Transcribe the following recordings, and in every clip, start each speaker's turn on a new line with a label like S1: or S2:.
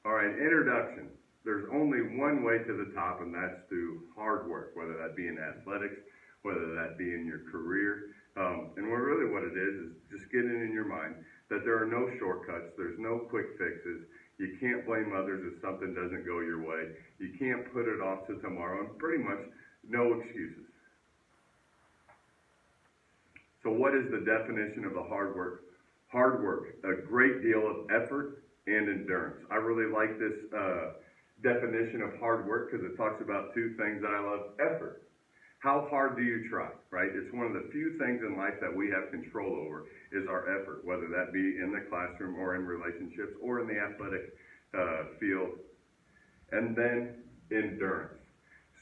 S1: All right, introduction. There's only one way to the top, and that's through hard work, whether that be in athletics, whether that be in your career. And really what it is just getting in your mind that there are no shortcuts, there's no quick fixes. You can't blame others if something doesn't go your way. You can't put it off to tomorrow, and pretty much no excuses. So what is the definition of the hard work? Hard work, a great deal of effort and endurance. I really like this definition of hard work because it talks about two things that I love. Effort. How hard do you try, right? It's one of the few things in life that we have control over is our effort, whether that be in the classroom or in relationships or in the athletic field. And then endurance.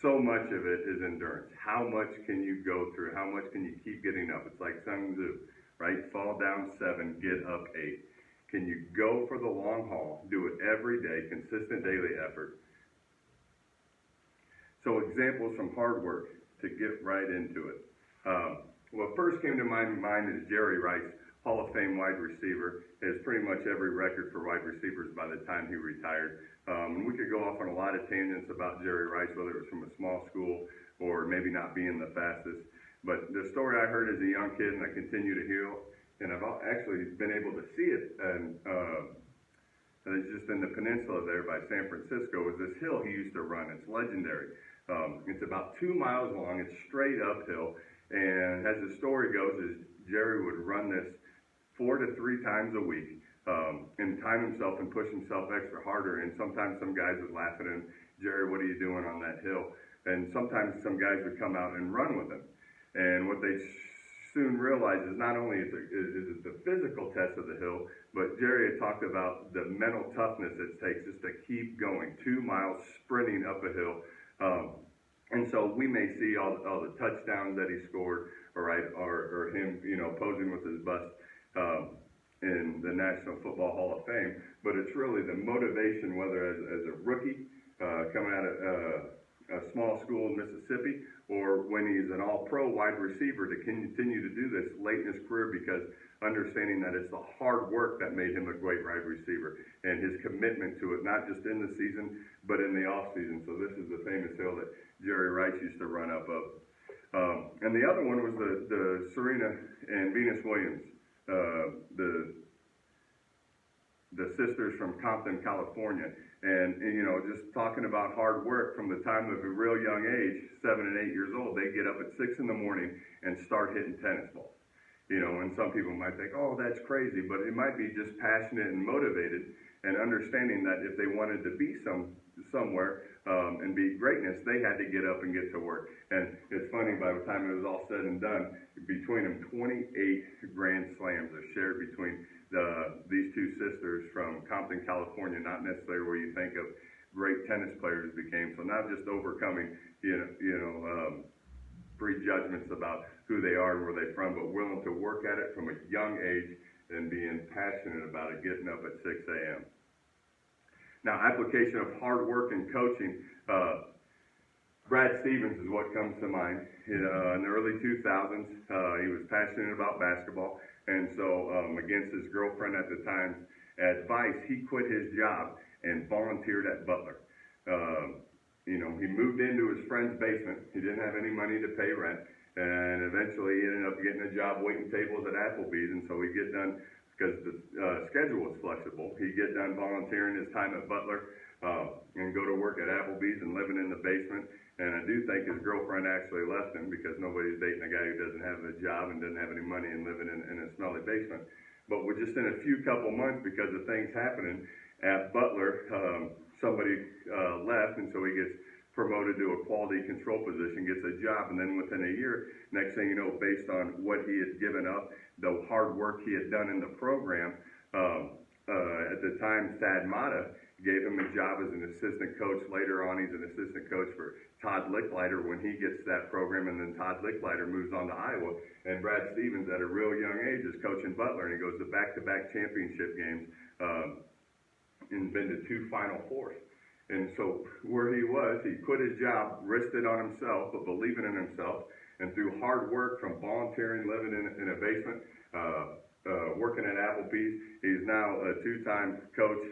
S1: So much of it is endurance. How much can you go through? How much can you keep getting up? It's like Sun Tzu, right? Fall down 7, get up 8. Can you go for the long haul, do it every day, consistent daily effort? So examples from hard work to get right into it. What first came to my mind is Jerry Rice, Hall of Fame wide receiver. He has pretty much every record for wide receivers by the time he retired. And we could go off on a lot of tangents about Jerry Rice, whether it was from a small school or maybe not being the fastest. But the story I heard as a young kid, and I continue to hear, and I've actually been able to see it, and it's just in the peninsula there by San Francisco, is this hill he used to run. It's legendary. It's about 2 miles long. It's straight uphill. And as the story goes, is Jerry would run this 4 to 3 times a week and time himself and push himself extra harder. And sometimes some guys would laugh at him, Jerry, what are you doing on that hill? And sometimes some guys would come out and run with him. And what they soon realized is not only is it the physical test of the hill, but Jerry had talked about the mental toughness it takes just to keep going, 2 miles sprinting up a hill. And so we may see all the touchdowns that he scored, or him, posing with his bust in the National Football Hall of Fame. But it's really the motivation, whether as a rookie coming out of a small school in Mississippi, or when he's an all-pro wide receiver, to continue to do this late in his career, because understanding that it's the hard work that made him a great wide receiver and his commitment to it, not just in the season, but in the off season. So this is the famous hill that Jerry Rice used to run up of. And the other one was the Serena and Venus Williams, the sisters from Compton, California. And just talking about hard work from the time of a real young age, 7 and 8 years old, they get up at 6 in the morning and start hitting tennis balls. And some people might think, oh, that's crazy, but it might be just passionate and motivated and understanding that if they wanted to be somewhere and be greatness, they had to get up and get to work. And it's funny, by the time it was all said and done, between them, 28 Grand Slams are shared between these two sisters from Compton, California, not necessarily where you think of great tennis players became. So not just overcoming, prejudgments about who they are and where they're from, but willing to work at it from a young age and being passionate about it, getting up at 6 a.m. Now, application of hard work and coaching. Brad Stevens is what comes to mind. In the early 2000s, he was passionate about basketball, and so against his girlfriend at the time's advice, he quit his job and volunteered at Butler. He moved into his friend's basement. He didn't have any money to pay rent, and eventually he ended up getting a job waiting tables at Applebee's. And so he'd get done, because the schedule was flexible, he'd get done volunteering his time at Butler and go to work at Applebee's and living in the basement. And I do think his girlfriend actually left him, because nobody's dating a guy who doesn't have a job and doesn't have any money and living in a smelly basement. But we're just in a few couple months, because of things happening at Butler, somebody left, and so he gets promoted to a quality control position, gets a job, and then within a year, next thing you know, based on what he had given up, the hard work he had done in the program, at the time, Thad Matta gave him a job as an assistant coach. Later on, he's an assistant coach for Todd Licklider when he gets that program, and then Todd Licklider moves on to Iowa, and Brad Stevens, at a real young age, is coaching Butler, and he goes to back-to-back championship games and been to 2 Final Fours. And so where he was, he quit his job, risked it on himself, but believing in himself, and through hard work, from volunteering, living in a basement, working at Applebee's, he's now a 2-time coach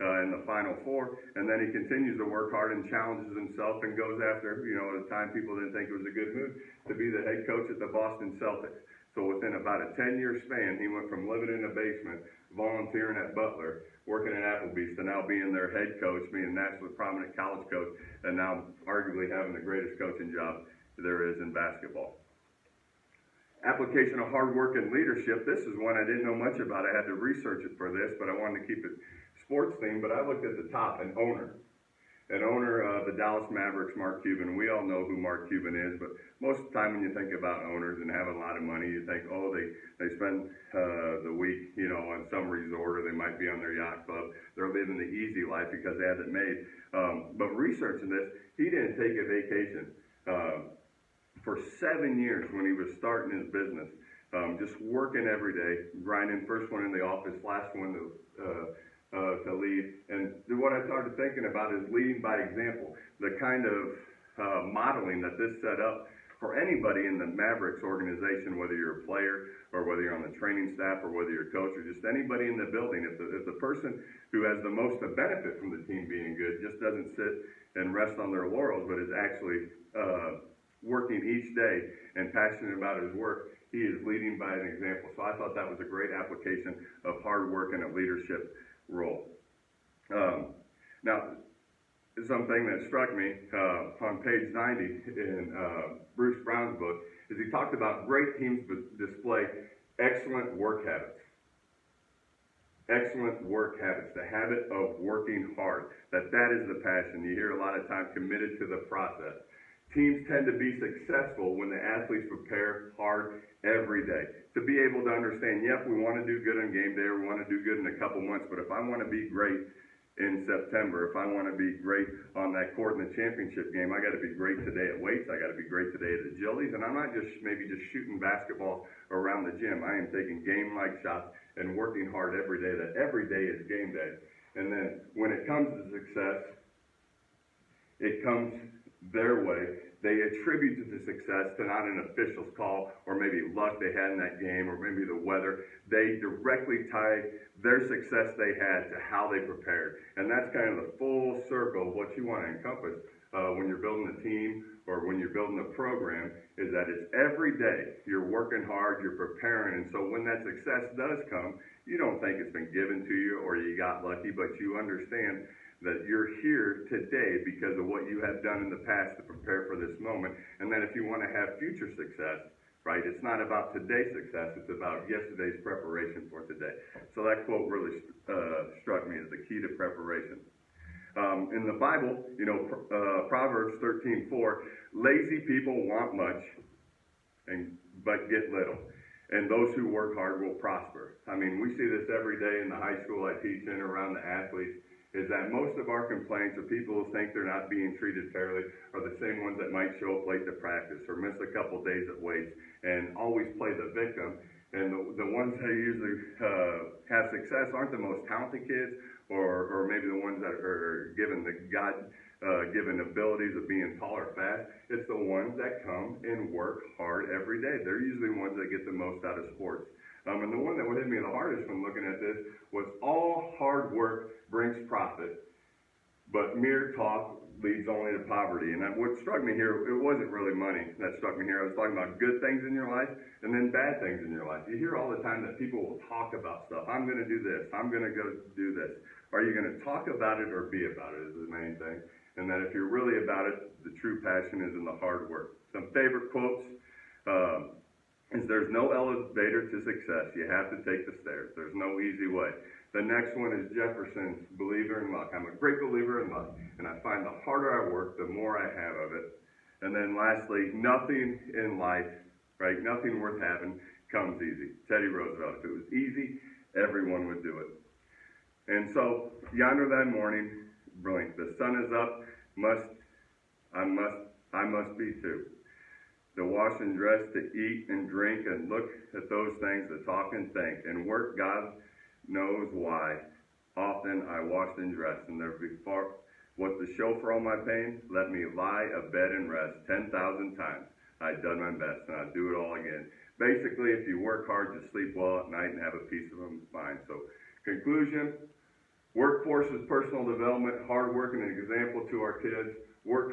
S1: in the the Final Four, and then he continues to work hard and challenges himself and goes after, at a time people didn't think it was a good move, to be the head coach at the Boston Celtics. So within about a 10-year span, he went from living in a basement, volunteering at Butler, working at Applebee's, to now being their head coach, being a nationally prominent college coach, and now arguably having the greatest coaching job there is in basketball. Application of hard work and leadership. This is one I didn't know much about. I had to research it for this, but I wanted to keep it sports themed. But I looked at the top, an owner of the Dallas Mavericks, Mark Cuban. We all know who Mark Cuban is, but most of the time when you think about owners and having a lot of money, you think, oh, they spend the week, on some resort, or they might be on their yacht club. They're living the easy life because they have it made. But researching this, he didn't take a vacation for 7 years when he was starting his business. Just working every day, grinding, first one in the office, last one to lead. And what I started thinking about is leading by example, the kind of modeling that this set up for anybody in the Mavericks organization, whether you're a player or whether you're on the training staff or whether you're a coach or just anybody in the building. If the person who has the most to benefit from the team being good just doesn't sit and rest on their laurels, but is actually working each day and passionate about his work, he is leading by an example. So I thought that was a great application of hard work and a leadership role. Now, something that struck me on page 90 in Bruce Brown's book is he talked about great teams display excellent work habits. Excellent work habits, the habit of working hard, that is the passion. You hear a lot of times committed to the process. Teams tend to be successful when the athletes prepare hard every day. To be able to understand, yep, we want to do good on game day, or we want to do good in a couple months, but if I want to be great in September, if I want to be great on that court in the championship game, I got to be great today at weights, I got to be great today at agilities, and I'm not just maybe just shooting basketball around the gym. I am taking game-like shots and working hard every day, that every day is game day. And then when it comes to success, it comes their way. They attribute to the success to not an official's call or maybe luck they had in that game or maybe the weather. They directly tie their success they had to how they prepared. And that's kind of the full circle of what you want to encompass when you're building a team or when you're building a program, is that it's every day you're working hard, you're preparing. And so when that success does come, you don't think it's been given to you or you got lucky, but you understand that you're here today because of what you have done in the past to prepare for this moment. And then if you want to have future success, right, it's not about today's success, it's about yesterday's preparation for today. So that quote really struck me as the key to preparation. In the Bible, Proverbs 13:4, lazy people want much, but get little. And those who work hard will prosper. I mean, we see this every day in the high school I teach in, around the athletes, is that most of our complaints of people who think they're not being treated fairly are the same ones that might show up late to practice or miss a couple days at weights and always play the victim. And the ones that usually have success aren't the most talented kids or maybe the ones that are given the God-given abilities of being tall or fast. It's the ones that come and work hard every day. They're usually the ones that get the most out of sports. And the one that would hit me the hardest when looking at this was all hard work brings profit, but mere talk leads only to poverty. And what struck me here, it wasn't really money that struck me here. I was talking about good things in your life and then bad things in your life. You hear all the time that people will talk about stuff. I'm going to do this. I'm going to go do this. Are you going to talk about it or be about it is the main thing. And that if you're really about it, the true passion is in the hard work. Some favorite quotes. Is there's no elevator to success. You have to take the stairs. There's no easy way. The next one is Jefferson's believer in luck. I'm a great believer in luck, and I find the harder I work, the more I have of it. And then lastly, nothing in life, right, nothing worth having comes easy. Teddy Roosevelt, if it was easy, everyone would do it. And so, yonder that morning, brilliant. The sun is up, I must be too. To wash and dress, to eat and drink, and look at those things, to talk and think, and work God knows why. Often I washed and dressed, and there before was to show for all my pain, let me lie abed and rest 10,000 times. I'd done my best, and I'd do it all again. Basically, if you work hard, you sleep well at night and have a peace of mind. So, conclusion, Workforce is personal development, hard work, and an example to our kids. Work